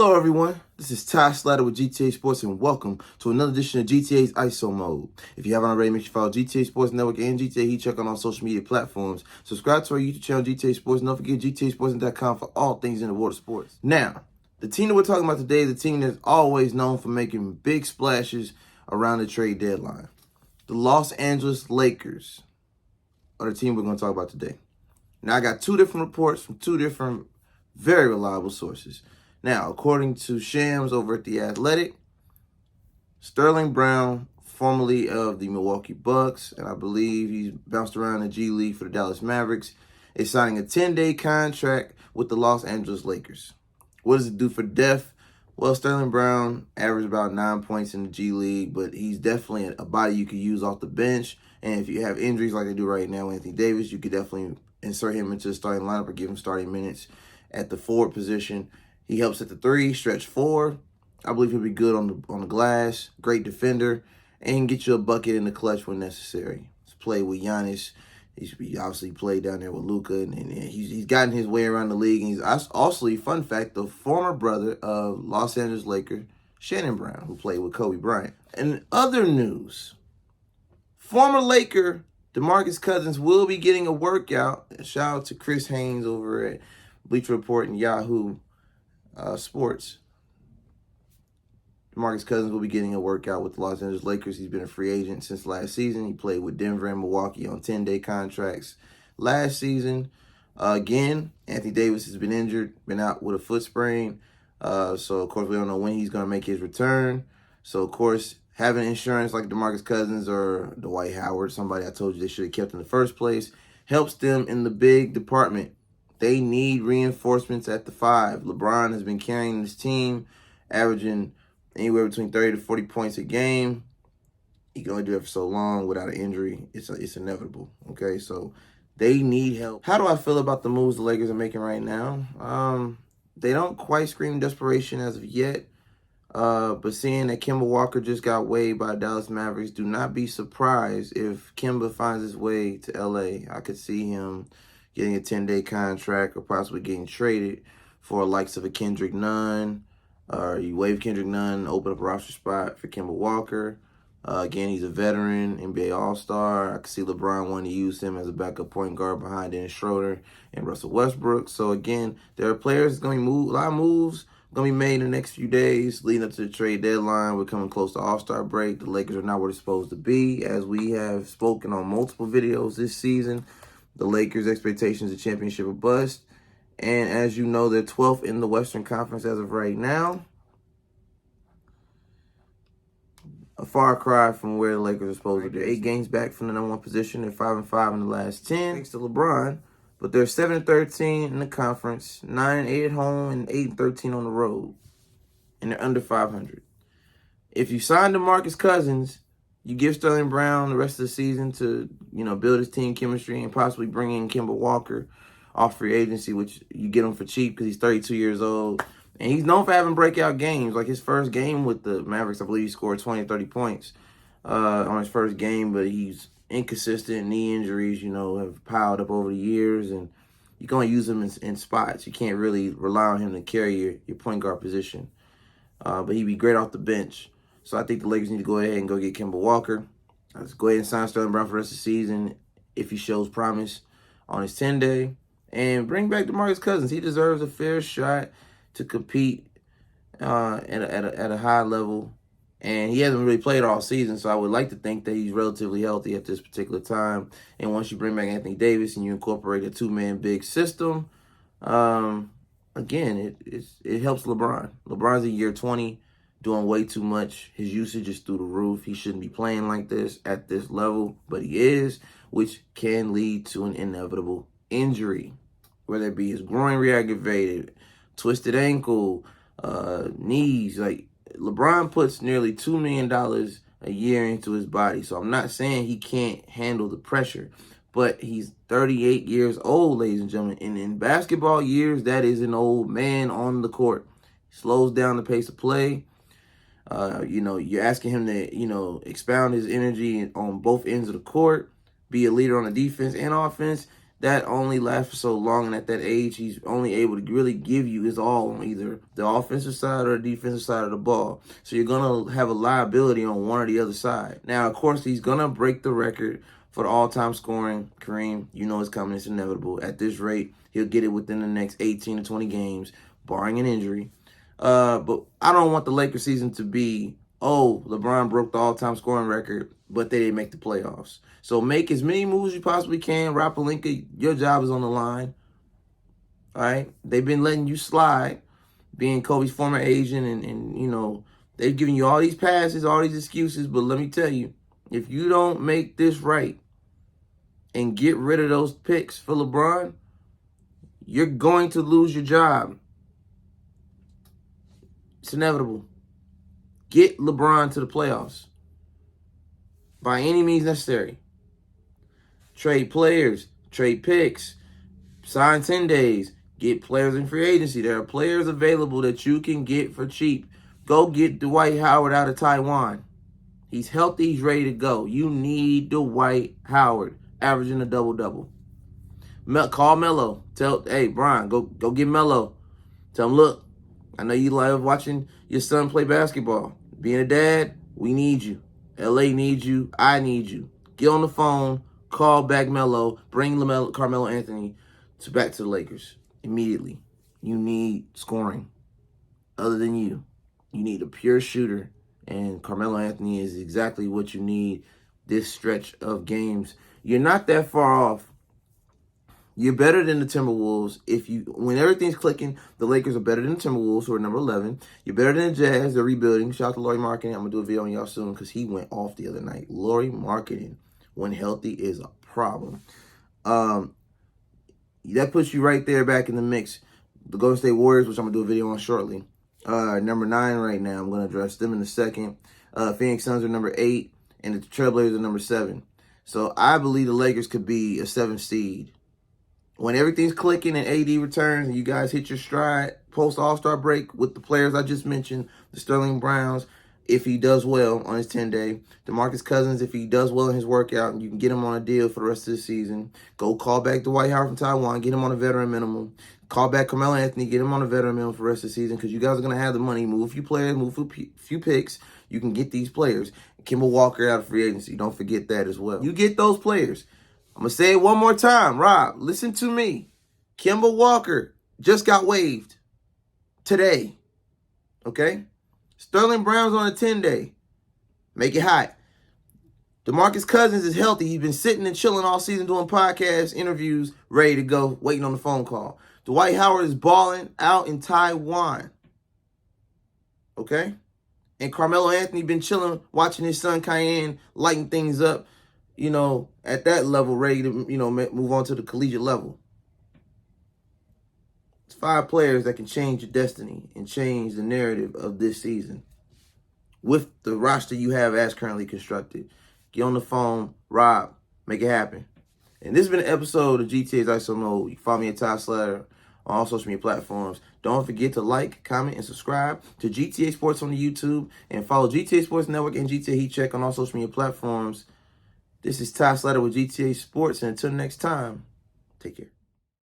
Hello everyone, this is Slatter with GTA Sports and welcome to another edition of GTA's ISO Mode. If you haven't already, make sure you follow GTA Sports Network and GTA Heat Check on all social media platforms. Subscribe to our YouTube channel GTA Sports and don't forget GTAsports.com for all things in the world of sports. Now, the team that we're talking about today is a team that's always known for making big splashes around the trade deadline. The Los Angeles Lakers are the team we're going to talk about today. Now, I got two different reports from two different very reliable sources. Now, according to Shams over at The Athletic, Sterling Brown, formerly of the Milwaukee Bucks, and I believe he's bounced around the G League for the Dallas Mavericks, is signing a 10-day contract with the Los Angeles Lakers. What does it do for depth? Well, Sterling Brown averaged about 9 points in the G League, but he's definitely a body you could use off the bench. And if you have injuries like they do right now with Anthony Davis, you could definitely insert him into the starting lineup or give him starting minutes at the forward position. He helps at the three, stretch four. I believe he'll be good on the glass, great defender, and can get you a bucket in the clutch when necessary. He's played with Giannis. He's obviously played down there with Luka, and he's gotten his way around the league. And he's also, fun fact, the former brother of Los Angeles Laker Shannon Brown, who played with Kobe Bryant. And in other news, former Laker DeMarcus Cousins will be getting a workout. Shout out to Chris Haynes over at Bleacher Report and Yahoo Sports. DeMarcus Cousins will be getting a workout with the Los Angeles Lakers. He's been a free agent since last season. He played with Denver and Milwaukee on 10-day contracts last season. Again, Anthony Davis has been injured, been out with a foot sprain. So, of course, we don't know when he's going to make his return. So, of course, having insurance like DeMarcus Cousins or Dwight Howard, somebody I told you they should have kept in the first place, helps them in the big department. They need reinforcements at the five. LeBron has been carrying this team, averaging anywhere between 30 to 40 points a game. He can only do it for so long without an injury. It's inevitable, okay? So they need help. How do I feel about the moves the Lakers are making right now? They don't quite scream desperation as of yet. But seeing that Kemba Walker just got waived by Dallas Mavericks, do not be surprised if Kemba finds his way to LA. I could see him getting a 10-day contract or possibly getting traded for the likes of a Kendrick Nunn, or you waive Kendrick Nunn, open up a roster spot for Kemba Walker. Again, he's a veteran, NBA All-Star. I could see LeBron wanting to use him as a backup point guard behind Dennis Schroeder and Russell Westbrook. So again, there are players going to move, a lot of moves going to be made in the next few days leading up to the trade deadline. We're coming close to All-Star break. The Lakers are not where they're supposed to be, as we have spoken on multiple videos this season. The Lakers' expectations of championship or bust. And as you know, they're 12th in the Western Conference as of right now. A far cry from where the Lakers are supposed to be. 8 games back from the number one position. They're 5-5 in the last 10. Thanks to LeBron. But they're 7-13 in the conference, 9-8 at home, and 8-13 on the road. And they're under 500. If you sign DeMarcus Cousins, you give Sterling Brown the rest of the season to, build his team chemistry and possibly bring in Kemba Walker off free agency, which you get him for cheap because he's 32 years old. And he's known for having breakout games. Like his first game with the Mavericks, I believe he scored 20, 30 points on his first game, but he's inconsistent. Knee injuries, have piled up over the years, and you can only use him in spots. You can't really rely on him to carry your point guard position. But he'd be great off the bench. So I think the Lakers need to go ahead and go get Kemba Walker. Let's go ahead and sign Sterling Brown for the rest of the season if he shows promise on his 10-day. And bring back DeMarcus Cousins. He deserves a fair shot to compete at a high level. And he hasn't really played all season, so I would like to think that he's relatively healthy at this particular time. And once you bring back Anthony Davis and you incorporate a two-man big system, again, it helps LeBron. LeBron's in year 20, doing way too much. His usage is through the roof. He shouldn't be playing like this at this level, but he is, which can lead to an inevitable injury, whether it be his groin re-aggravated, twisted ankle, knees. Like, LeBron puts nearly $2 million a year into his body. So I'm not saying he can't handle the pressure, but he's 38 years old, ladies and gentlemen. And in basketball years, that is an old man on the court. Slows down the pace of play. You're asking him to, expound his energy on both ends of the court, be a leader on the defense and offense. that only lasts for so long, and at that age, he's only able to really give you his all on either the offensive side or the defensive side of the ball. So you're going to have a liability on one or the other side. Now, of course, he's going to break the record for the all-time scoring. Kareem, you know it's coming. It's inevitable. At this rate, he'll get it within the next 18 to 20 games, barring an injury. But I don't want the Lakers season to be, oh, LeBron broke the all-time scoring record, but they didn't make the playoffs. So make as many moves as you possibly can. Rob Pelinka, your job is on the line. All right? They've been letting you slide, being Kobe's former agent, and you know, they've given you all these passes, all these excuses. But let me tell you, if you don't make this right and get rid of those picks for LeBron, you're going to lose your job. It's inevitable. Get LeBron to the playoffs by any means necessary. Trade players, trade picks, sign 10 days, get players in free agency. There are players available that you can get for cheap. Go get Dwight Howard out of Taiwan. He's healthy, he's ready to go. You need Dwight Howard averaging a double-double. Call Melo. Hey, Brian, go get Melo. Tell him, look, I know you love watching your son play basketball. Being a dad, we need you. LA needs you. I need you. Get on the phone. Call back Melo. Bring Carmelo Anthony back to the Lakers immediately. You need scoring. Other than you need a pure shooter. And Carmelo Anthony is exactly what you need this stretch of games. You're not that far off. You're better than the Timberwolves. When everything's clicking, the Lakers are better than the Timberwolves, who are number 11. You're better than the Jazz. They're rebuilding. Shout out to Lauri Markkanen. I'm going to do a video on y'all soon because he went off the other night. Lauri Markkanen, when healthy, is a problem. That puts you right there back in the mix. The Golden State Warriors, which I'm going to do a video on shortly, number 9 right now. I'm going to address them in a second. Phoenix Suns are number 8, and the Trailblazers are number 7. So I believe the Lakers could be a 7th seed. When everything's clicking and AD returns and you guys hit your stride post-All-Star break with the players I just mentioned, the Sterling Browns, if he does well on his 10-day, DeMarcus Cousins, if he does well in his workout, and you can get him on a deal for the rest of the season, go call back Dwight Howard from Taiwan, get him on a veteran minimum, call back Carmelo Anthony, get him on a veteran minimum for the rest of the season because you guys are going to have the money. Move a few players, move a few picks. You can get these players. Kemba Walker out of free agency. Don't forget that as well. You get those players. I'm going to say it one more time. Rob, listen to me. Kemba Walker just got waived today. Okay? Sterling Brown's on a 10-day. Make it hot. DeMarcus Cousins is healthy. He's been sitting and chilling all season doing podcasts, interviews, ready to go, waiting on the phone call. Dwight Howard is balling out in Taiwan. Okay? And Carmelo Anthony been chilling, watching his son Cayenne lighting things up, you know, at that level, ready to, you know, move on to the collegiate level. It's 5 players that can change your destiny and change the narrative of this season with the roster you have as currently constructed. Get on the phone, Rob, make it happen. And this has been an episode of GTA's ISO Mode. You can follow me at Slatter on all social media platforms. Don't forget to like, comment, and subscribe to GTA Sports on the YouTube, and follow GTA Sports Network and GTA Heat Check on all social media platforms. This is Slatter with GTA Sports, and until next time, take care.